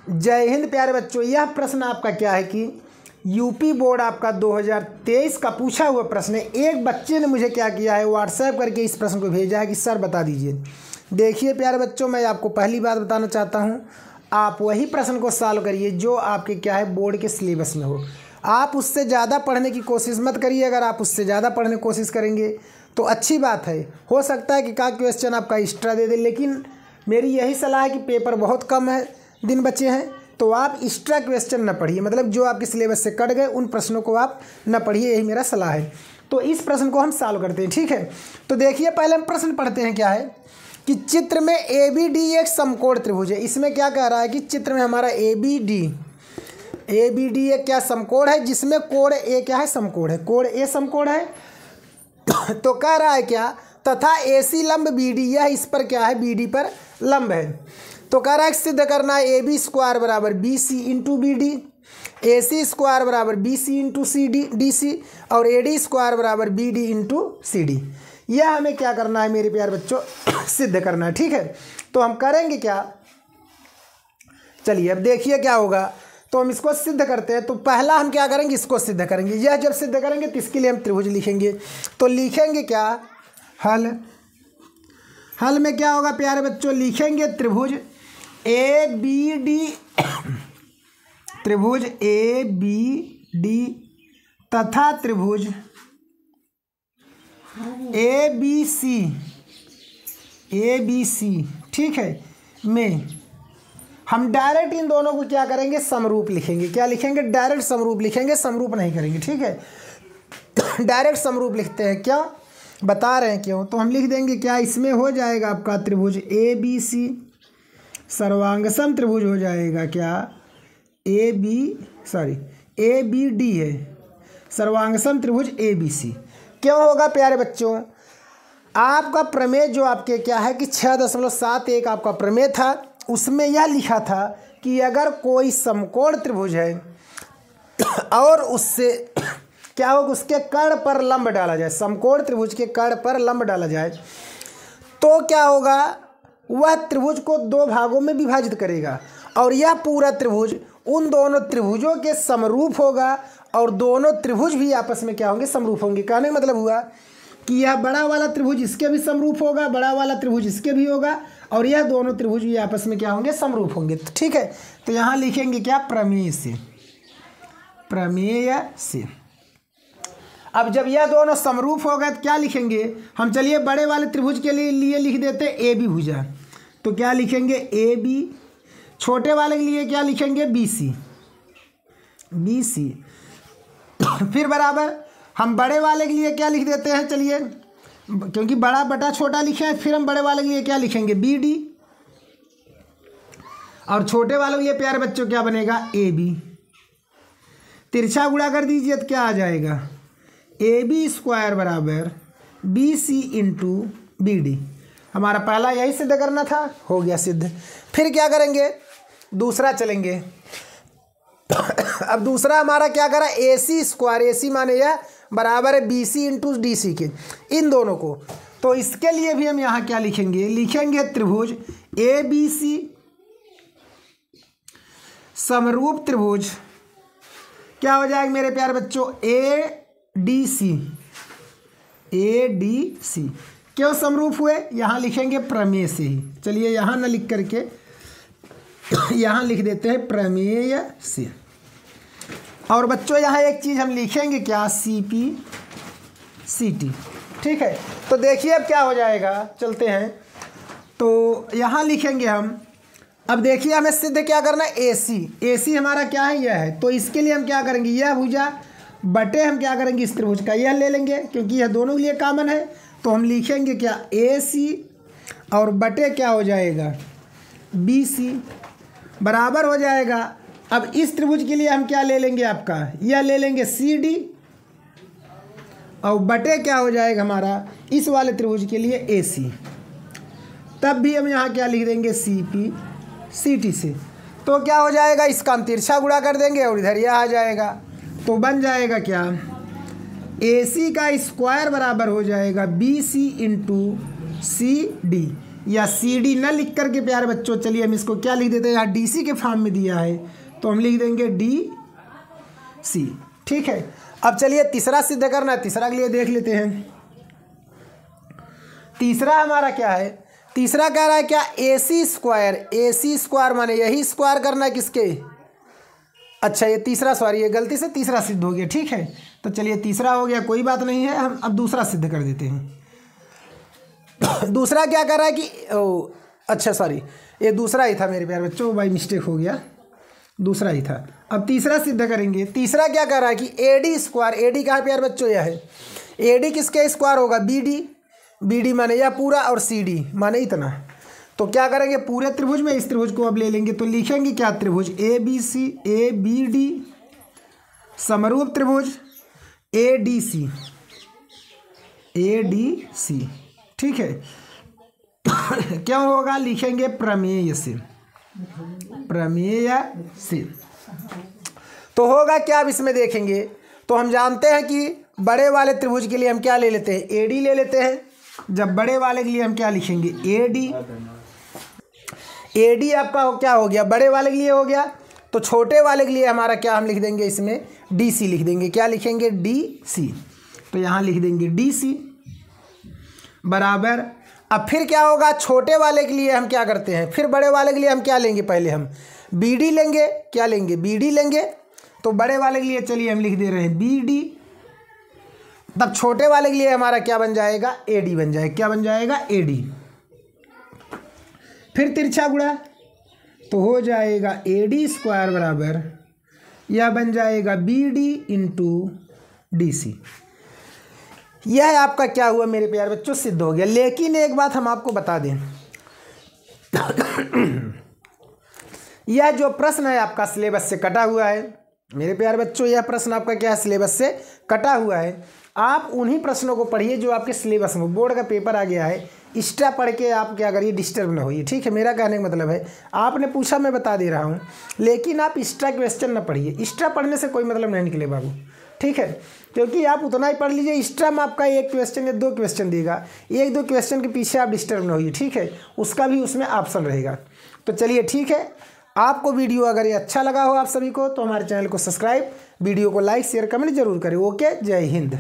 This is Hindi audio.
जय हिंद प्यारे बच्चों। यह प्रश्न आपका क्या है कि यूपी बोर्ड आपका 2023 का पूछा हुआ प्रश्न है। एक बच्चे ने मुझे क्या किया है, व्हाट्सएप करके इस प्रश्न को भेजा है कि सर बता दीजिए। देखिए प्यारे बच्चों, मैं आपको पहली बात बताना चाहता हूँ, आप वही प्रश्न को सॉल्व करिए जो आपके क्या है बोर्ड के सिलेबस में हो। आप उससे ज़्यादा पढ़ने की कोशिश मत करिए। अगर आप उससे ज़्यादा पढ़ने की कोशिश करेंगे तो अच्छी बात है, हो सकता है कि का क्वेश्चन आपका एक्स्ट्रा दे दे, लेकिन मेरी यही सलाह है कि पेपर बहुत कम है, दिन बचे हैं, तो आप एक्स्ट्रा क्वेश्चन न पढ़िए। मतलब जो आपके सिलेबस से कट गए उन प्रश्नों को आप न पढ़िए, यही मेरा सलाह है। तो इस प्रश्न को हम सॉल्व करते हैं, ठीक है। तो देखिए पहले हम प्रश्न पढ़ते हैं। क्या है कि चित्र में ABD एक समकोण त्रिभुज है। इसमें क्या कह रहा है कि चित्र में हमारा ABD एक क्या समकोण है, जिसमें कोण A क्या है, समकोण है, कोण A समकोण है। तो कह रहा है क्या, तथा AC लंब BD, यह इस पर क्या है, BD पर लंब है। तो कह रहा है सिद्ध करना है AB स्क्वायर बराबर BC into BD, AC square बराबर BC इंटू DC और AD स्क्वायर बराबर BD इंटू CD। यह हमें क्या करना है मेरे प्यारे बच्चों, सिद्ध करना है, ठीक है। तो हम करेंगे क्या, चलिए अब देखिए क्या होगा। तो हम इसको सिद्ध करते हैं। तो पहला हम क्या करेंगे, इसको सिद्ध करेंगे। यह जब सिद्ध करेंगे तो इसके लिए हम त्रिभुज लिखेंगे। तो लिखेंगे क्या, हल में क्या होगा प्यारे बच्चों, लिखेंगे त्रिभुज ABD, त्रिभुज ABD तथा त्रिभुज ABC, ठीक है, में हम डायरेक्ट इन दोनों को क्या करेंगे, समरूप लिखेंगे। क्या लिखेंगे, डायरेक्ट समरूप लिखेंगे, समरूप नहीं करेंगे, ठीक है। डायरेक्ट समरूप लिखते हैं, क्या बता रहे हैं क्यों। तो हम लिख देंगे क्या, इसमें हो जाएगा आपका त्रिभुज ABC सर्वांगसम त्रिभुज हो जाएगा क्या, ABD है सर्वांगसम त्रिभुज ABC। क्यों होगा प्यारे बच्चों, आपका प्रमेय जो आपके क्या है कि 6.71 आपका प्रमेय था, उसमें यह लिखा था कि अगर कोई समकोण त्रिभुज है और उससे क्या होगा, उसके कर्ण पर लंब डाला जाए, समकोण त्रिभुज के कर्ण पर लंब डाला जाए, तो क्या होगा, वह त्रिभुज को दो भागों में विभाजित करेगा और यह पूरा त्रिभुज उन दोनों त्रिभुजों के समरूप होगा और दोनों त्रिभुज भी आपस में क्या होंगे, समरूप होंगे। कहने का मतलब हुआ कि यह बड़ा वाला त्रिभुज इसके भी समरूप होगा, बड़ा वाला त्रिभुज इसके भी होगा और यह दोनों त्रिभुज भी आपस में क्या होंगे, समरूप होंगे, ठीक है। तो यहाँ लिखेंगे क्या, प्रमेय से। अब जब यह दोनों समरूप हो गए तो क्या लिखेंगे हम, चलिए बड़े वाले त्रिभुज के लिए लिख देते हैं AB भुजा। तो क्या लिखेंगे AB, छोटे वाले के लिए क्या लिखेंगे, BC। फिर बराबर हम बड़े वाले के लिए क्या लिख देते हैं, चलिए क्योंकि बड़ा बटा छोटा लिखे हैं, फिर हम बड़े वाले के लिए क्या लिखेंगे, BD और छोटे वालों के लिए प्यारे बच्चों क्या बनेगा, AB। तिरछा गुणा कर दीजिए तो क्या आ जाएगा, AB स्क्वायर बराबर BC इंटू BD। हमारा पहला यही सिद्ध करना था, हो गया सिद्ध। फिर क्या करेंगे, दूसरा चलेंगे। अब दूसरा हमारा क्या करा, AC स्क्वायर, AC माने यह बराबर है BC इंटू DC के, इन दोनों को। तो इसके लिए भी हम यहाँ क्या लिखेंगे त्रिभुज ABC समरूप त्रिभुज क्या हो जाएगा मेरे प्यारे बच्चों, ADC। क्यों समरूप हुए, यहाँ लिखेंगे प्रमेय से ही। चलिए यहाँ न लिख करके यहाँ लिख देते हैं प्रमेय से। और बच्चों यहाँ एक चीज़ हम लिखेंगे क्या, CPCT, ठीक है। तो देखिए अब क्या हो जाएगा, चलते हैं। तो यहाँ लिखेंगे हम, अब देखिए हमें सिद्ध क्या करना है, AC हमारा क्या है, यह है। तो इसके लिए हम क्या करेंगे, यह भुजा बटे हम क्या करेंगे, इस त्रिभुज का यह ले लेंगे क्योंकि यह दोनों के लिए कॉमन है। तो हम लिखेंगे क्या, AC और बटे क्या हो जाएगा, BC बराबर हो जाएगा। अब इस त्रिभुज के लिए हम क्या ले लेंगे, आपका यह ले लेंगे CD और बटे क्या हो जाएगा हमारा, इस वाले त्रिभुज के लिए AC। तब भी हम यहाँ क्या लिख देंगे, CPCT से। तो क्या हो जाएगा, इसका हम तिरछा गुणा कर देंगे और इधर यह आ जाएगा। तो बन जाएगा क्या, AC का स्क्वायर बराबर हो जाएगा BC इंटू CD। या सी डी न लिख करके प्यारे बच्चों चलिए हम इसको क्या लिख देते हैं, यहाँ डी सी के फॉर्म में दिया है तो हम लिख देंगे डी सी। ठीक है, अब चलिए तीसरा सिद्ध करना है, तीसरा के लिए देख लेते हैं। तीसरा हमारा क्या है, तीसरा कह रहा है क्या, ए सी स्क्वायर माने यही स्क्वायर करना है किसके, अच्छा ये तीसरा, सॉरी ये गलती से तीसरा सिद्ध हो गया। ठीक है, तो चलिए तीसरा हो गया, कोई बात नहीं है, हम अब दूसरा सिद्ध कर देते हैं। दूसरा क्या कर रहा है कि अच्छा सॉरी ये दूसरा ही था मेरे प्यारे बच्चों, बाई मिस्टेक हो गया, दूसरा ही था। अब तीसरा सिद्ध करेंगे। तीसरा क्या कर रहा है कि A D square, A D कहाँ प्यारे बच्चों यह है, ए डी किसके स्क्वायर होगा, बी डी, बी डी माने यह पूरा और सी डी माने इतना। तो क्या करेंगे, पूरे त्रिभुज में इस त्रिभुज को अब ले लेंगे तो लिखेंगे क्या, त्रिभुज A B C, A B D समरूप त्रिभुज A D C, A D C. ठीक है, क्या होगा, लिखेंगे प्रमेय से, प्रमेय से। तो होगा क्या, अब इसमें देखेंगे तो हम जानते हैं कि बड़े वाले त्रिभुज के लिए हम क्या ले लेते हैं, ए डी ले लेते हैं। जब बड़े वाले के लिए हम क्या लिखेंगे, ए डी, ए डी आपका क्या हो गया, बड़े वाले के लिए हो गया। तो छोटे वाले के लिए हमारा क्या हम लिख देंगे, इसमें डी सी लिख देंगे। क्या लिखेंगे, डी सी। तो यहाँ लिख देंगे डी सी बराबर। अब फिर क्या होगा, छोटे वाले के लिए हम क्या करते हैं, फिर बड़े वाले के लिए हम क्या लेंगे, पहले हम बी डी लेंगे, क्या लेंगे, बी डी लेंगे। तो बड़े वाले के लिए चलिए हम लिख दे रहे हैं बी डी, तब छोटे वाले के लिए हमारा क्या बन जाएगा, ए डी बन जाएगा। क्या बन जाएगा, ए डी। फिर तिरछा गुणा तो हो जाएगा ए डी स्क्वायर बराबर, यह बन जाएगा B D into D C. यह आपका क्या हुआ मेरे प्यारे बच्चों, सिद्ध हो गया। लेकिन एक बात हम आपको बता दें, यह जो प्रश्न है आपका सिलेबस से कटा हुआ है मेरे प्यारे बच्चों, यह प्रश्न आपका क्या है, सिलेबस से कटा हुआ है। आप उन्हीं प्रश्नों को पढ़िए जो आपके सिलेबस में, बोर्ड का पेपर आ गया है, एक्स्ट्रा पढ़ के आप क्या करिए, डिस्टर्ब ना होइए। ठीक है, मेरा कहने का मतलब है आपने पूछा मैं बता दे रहा हूँ, लेकिन आप एक्स्ट्रा क्वेश्चन ना पढ़िए। एक्स्ट्रा पढ़ने से कोई मतलब नहीं निकले बाबू। ठीक है, क्योंकि आप उतना ही पढ़ लीजिए, एक्स्ट्रा में आपका एक क्वेश्चन या दो क्वेश्चन देगा, एक दो क्वेश्चन के पीछे आप डिस्टर्ब ना होइए। ठीक है, उसका भी उसमें ऑप्शन रहेगा। तो चलिए ठीक है, आपको वीडियो अगर ये अच्छा लगा हो आप सभी को, तो हमारे चैनल को सब्सक्राइब, वीडियो को लाइक शेयर कमेंट जरूर करें। ओके, जय हिंद।